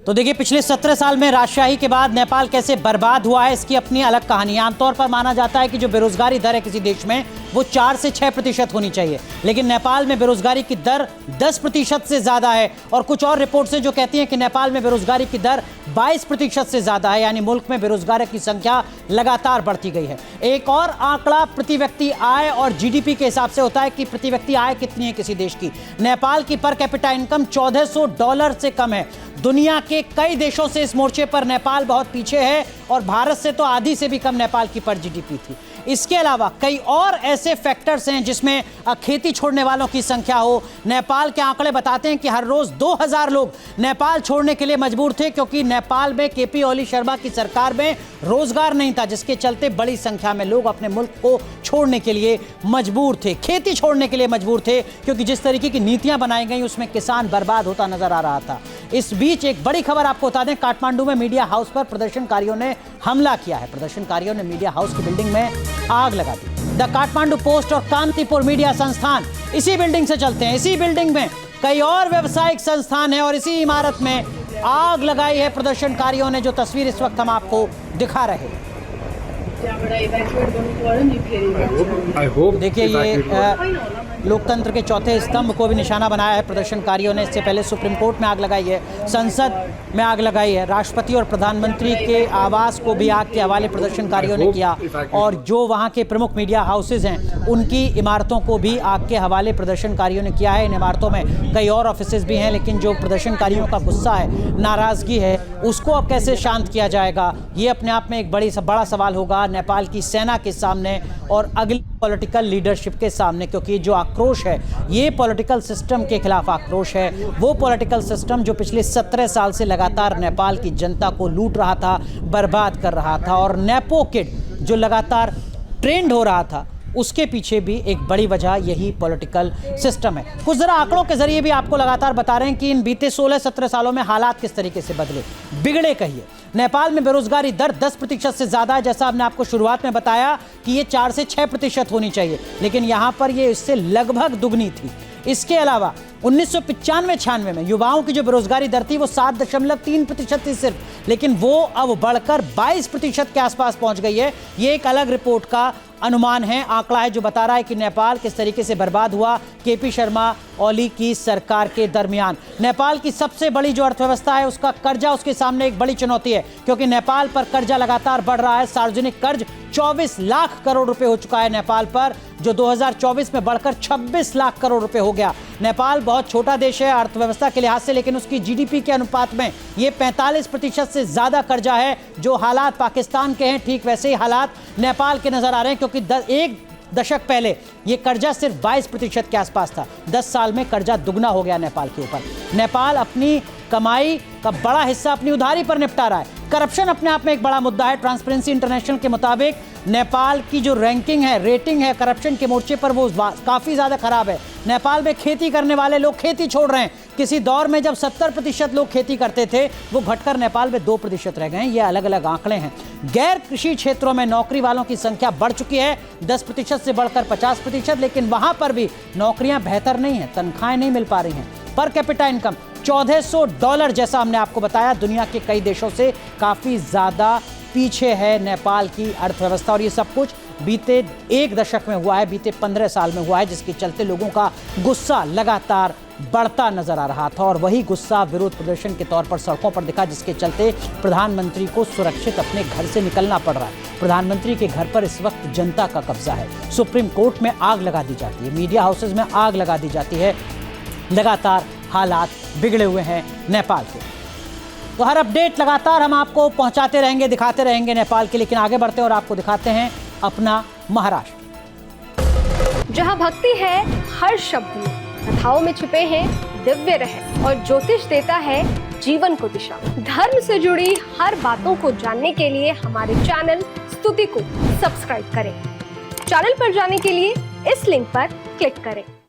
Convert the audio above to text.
तो देखिए, पिछले 17 साल में राजशाही के बाद नेपाल कैसे बर्बाद हुआ है, इसकी अपनी अलग कहानी है। आमतौर पर माना जाता है कि जो बेरोजगारी दर है किसी देश में वो 4 से 6% होनी चाहिए, लेकिन नेपाल में बेरोजगारी की दर 10% से ज्यादा है। और कुछ और रिपोर्ट्स हैं जो कहती हैं कि नेपाल में बेरोजगारी की दर 22% से ज्यादा है, यानी मुल्क में बेरोजगारों की संख्या लगातार बढ़ती गई है। एक और आंकड़ा प्रति व्यक्ति आय और जीडीपी के हिसाब से होता है कि प्रति व्यक्ति आय कितनी है किसी देश की। नेपाल की पर कैपिटा इनकम $1400 से कम है। दुनिया के कई देशों से इस मोर्चे पर नेपाल बहुत पीछे है और भारत से तो आधी से भी कम नेपाल की पर जीडीपी थी। इसके अलावा कई और ऐसे फैक्टर्स हैं जिसमें खेती छोड़ने वालों की संख्या हो। नेपाल के आंकड़े बताते हैं कि हर रोज 2000 लोग नेपाल छोड़ने के लिए मजबूर थे, क्योंकि नेपाल में केपी ओली शर्मा की सरकार में रोजगार नहीं था, जिसके चलते बड़ी संख्या में लोग अपने मुल्क को छोड़ने के लिए मजबूर थे, खेती छोड़ने के लिए मजबूर थे, क्योंकि जिस तरीके की नीतियां बनाई गई उसमें किसान बर्बाद होता नजर आ रहा था। इस बीच एक बड़ी खबर आपको बता दें, काठमांडू में मीडिया हाउस पर प्रदर्शनकारियों ने हमला किया है। प्रदर्शनकारियों ने मीडिया हाउस की बिल्डिंग में आग लगा दी। द काठमांडू पोस्ट और कांतिपुर मीडिया संस्थान इसी बिल्डिंग से चलते हैं। इसी बिल्डिंग में कई और व्यावसायिक संस्थान हैं और इसी इमारत में आग लगाई है प्रदर्शनकारियों ने, जो तस्वीर इस वक्त हम आपको दिखा रहे हैं। देखिए, ये लोकतंत्र के चौथे स्तंभ को भी निशाना बनाया है प्रदर्शनकारियों ने। इससे पहले सुप्रीम कोर्ट में आग लगाई है, संसद में आग लगाई है, राष्ट्रपति और प्रधानमंत्री के आवास को भी आग के हवाले प्रदर्शनकारियों ने किया, और जो वहां के प्रमुख मीडिया हाउसेज हैं उनकी इमारतों को भी आग के हवाले प्रदर्शनकारियों ने किया है। इन इमारतों में कई और ऑफिसेज भी हैं, लेकिन जो प्रदर्शनकारियों का गुस्सा है, नाराजगी है, उसको अब कैसे शांत किया जाएगा, ये अपने आप में एक बड़ा सवाल होगा नेपाल की सेना के सामने और अगली पॉलिटिकल लीडरशिप के सामने। क्योंकि जो आक्रोश है ये पॉलिटिकल सिस्टम के खिलाफ आक्रोश है, वो पॉलिटिकल सिस्टम जो पिछले 17 साल से लगातार नेपाल की जनता को लूट रहा था, बर्बाद कर रहा था, और नेपो किड जो लगातार ट्रेंड हो रहा था, उसके पीछे भी एक बड़ी वजह यही पॉलिटिकल सिस्टम है। कुछ जरा आंकड़ों के जरिए भी आपको लगातार बता रहे हैं कि इन बीते 16-17 सालों में हालात किस तरीके से बदले, बिगड़े कहिए। नेपाल में बेरोजगारी दर 10% से ज्यादा है, जैसा हमने आपको शुरुआत में बताया कि ये 4 से 6% होनी चाहिए, लेकिन यहां पर ये इससे लगभग दुगनी थी। इसके अलावा 1995-96 में युवाओं की जो बेरोजगारी दर थी वो 7.3% थी सिर्फ, लेकिन वो अब बढ़कर 22% के आसपास पहुंच गई है। ये एक अलग रिपोर्ट का अनुमान है, आंकड़ा है, जो बता रहा है कि नेपाल किस तरीके से बर्बाद हुआ केपी शर्मा ओली की सरकार के दरमियान। नेपाल की सबसे बड़ी जो अर्थव्यवस्था है उसका कर्जा उसके सामने एक बड़ी चुनौती है, क्योंकि नेपाल पर कर्जा लगातार बढ़ रहा है। सार्वजनिक कर्ज 24 लाख करोड़ रुपए हो चुका है नेपाल पर, जो 2024 में बढ़कर 26 लाख करोड़ रुपए हो गया। नेपाल बहुत छोटा देश है अर्थव्यवस्था के लिहाज से, लेकिन उसकी जीडीपी के अनुपात में ये 45% से ज्यादा कर्जा है। जो हालात पाकिस्तान के हैं ठीक वैसे ही हालात नेपाल के नजर आ रहे हैं, क्योंकि एक दशक पहले ये कर्जा सिर्फ 22% के आसपास था। 10 साल में कर्जा दुगना हो गया नेपाल के ऊपर। नेपाल अपनी कमाई का बड़ा हिस्सा अपनी उधारी पर निपटा रहा है। करप्शन अपने आप में एक बड़ा मुद्दा है। ट्रांसपेरेंसी इंटरनेशनल के मुताबिक नेपाल की जो रैंकिंग है, रेटिंग है करप्शन के मोर्चे पर, वो काफ़ी ज़्यादा खराब है। नेपाल में खेती करने वाले लोग खेती छोड़ रहे हैं। किसी दौर में जब 70% लोग खेती करते थे, वो घटकर नेपाल में 2% रह गए हैं। ये अलग अलग आंकड़े हैं। गैर कृषि क्षेत्रों में नौकरी वालों की संख्या बढ़ चुकी है 10% से बढ़कर 50%, लेकिन वहां पर भी नौकरियां बेहतर नहीं है, तनख्वाहें नहीं मिल पा रही हैं। पर कैपिटा इनकम $1400, जैसा हमने आपको बताया, दुनिया के कई देशों से काफ़ी ज़्यादा पीछे है नेपाल की अर्थव्यवस्था। और ये सब कुछ बीते एक दशक में हुआ है, बीते 15 साल में हुआ है, जिसके चलते लोगों का गुस्सा लगातार बढ़ता नजर आ रहा था। और वही गुस्सा विरोध प्रदर्शन के तौर पर सड़कों पर दिखा, जिसके चलते प्रधानमंत्री को सुरक्षित अपने घर से निकलना पड़ रहा है। प्रधानमंत्री के घर पर इस वक्त जनता का कब्जा है। सुप्रीम कोर्ट में आग लगा दी जाती है, मीडिया हाउसेज में आग लगा दी जाती है। लगातार हालात बिगड़े हुए हैं नेपाल के। तो हर अपडेट लगातार हम आपको पहुंचाते रहेंगे, दिखाते रहेंगे नेपाल के। लेकिन आगे बढ़ते हैं और आपको दिखाते हैं अपना महाराष्ट्र, जहां भक्ति है हर शब्द में, कथाओं में छुपे हैं दिव्य रहस्य, और ज्योतिष देता है जीवन को दिशा। धर्म से जुड़ी हर बातों को जानने के लिए हमारे चैनल स्तुति को सब्सक्राइब करें। चैनल पर जाने के लिए इस लिंक पर क्लिक करें।